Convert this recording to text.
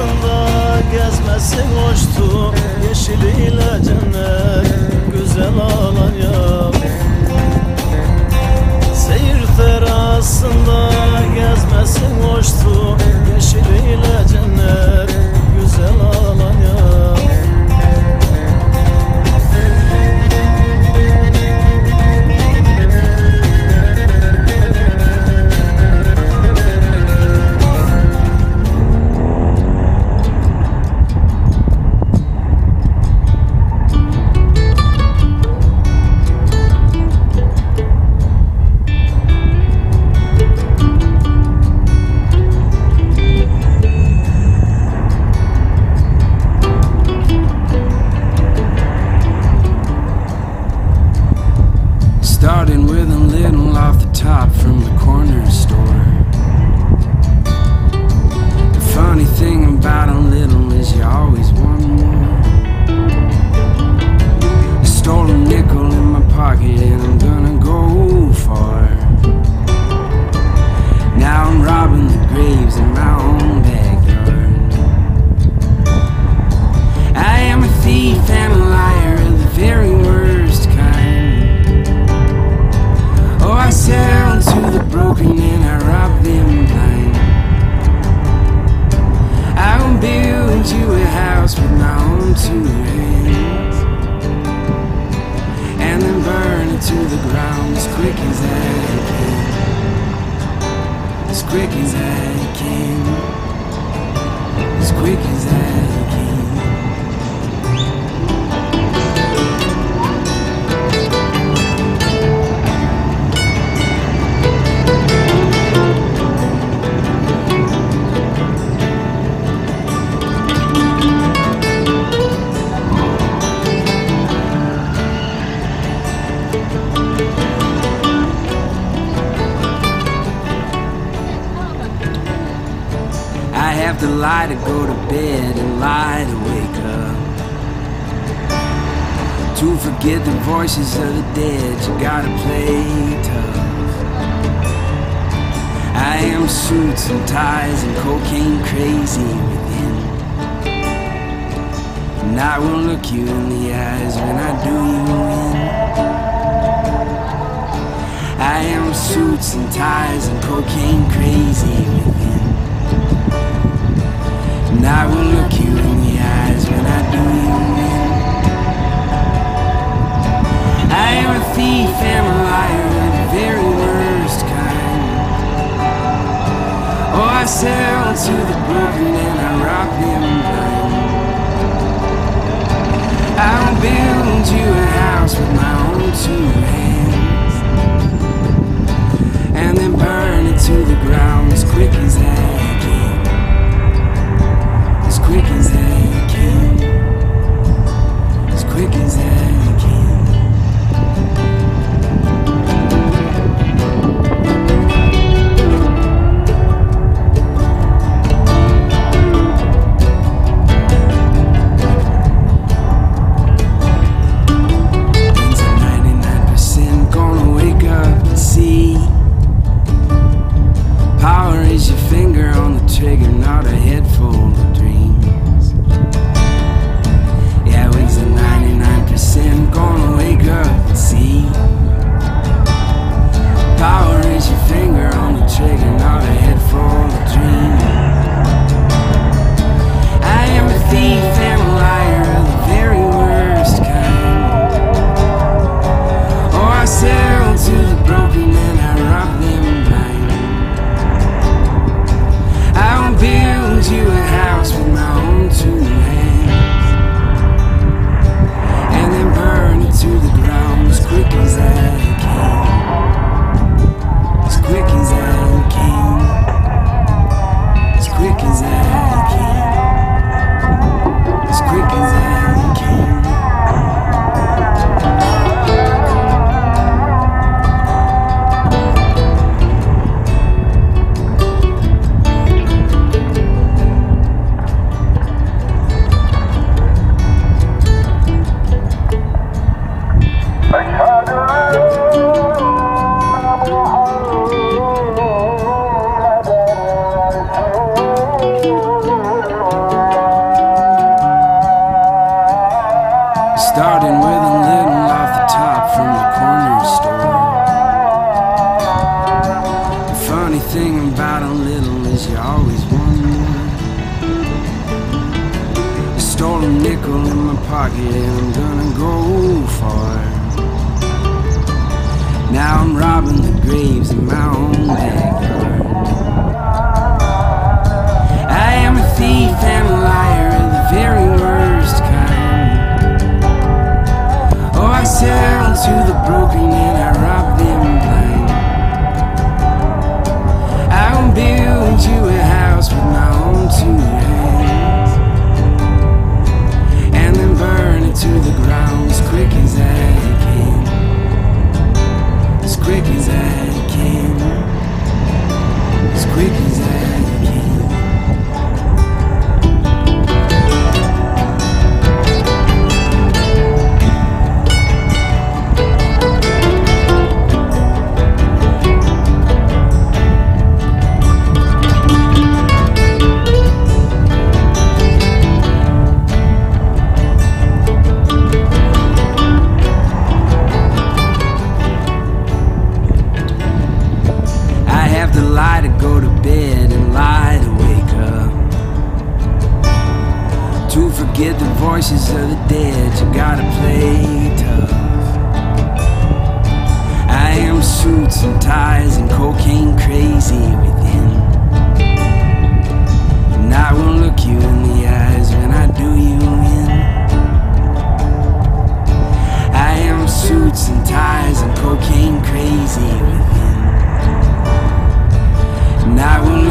terasında gezmesin hoştu, yeşiliyle cennet güzel Alanya. Seyir terasında gezmesin hoştu, yeşiliyle cennet güzel Alanya. Starting with a little off the top from the corner store. The funny thing about a little is you always want more. I stole a nickel in my pocket and I'm gonna go far. Now I'm robbing the graves in my own backyard. I am a thief and a liar of the very worst kind. Oh, I sell to the broken and I rob them blind. I will build you a house with my own two hands, and then burn it to the ground as quick as I can. As quick as I can. As quick as I can. I have to lie to go to bed and lie to wake up. To forget the voices of the dead, you gotta play tough. I am suits and ties and cocaine crazy within, and I will look you in the eyes when I do you in. I am suits and ties and cocaine crazy within, and I will look you in the eyes when I do you in. I am a thief and a liar of the very worst kind. Oh, I sell to the broken and I rob them blind. I'll build you a house with my own two hands, and then burn it to the ground as quick as I can. As quick as I can. As quick as I can. Trigger, not a head full of dreams. Yeah, wings at 99%, gonna wake up and see. Power is your finger on the trigger, not a head full of dreams. I am a thief and a liar of the very worst kind. Oh, I sell to the broken and I rob them blind. I will build you a house with my own two hands, and then burn it to the ground as quick as I can. As quick thing about a little is you always want more. I stole a nickel in my pocket and I'm gonna go far. Now I'm robbing the graves in my own backyard. I am a thief and a liar of the very worst kind. Oh, I sell to the broken and I rob them blind. I will build you a house with my own two hands, and then burn it to the ground as quick as I can. As quick as I can. As quick as I can. Lie to go to bed and lie to wake up. To forget the voices of the dead, you gotta play tough. I am suits and ties and cocaine crazy within, and I will look you in the eyes when I do you in. I am suits and ties and cocaine crazy within, and I will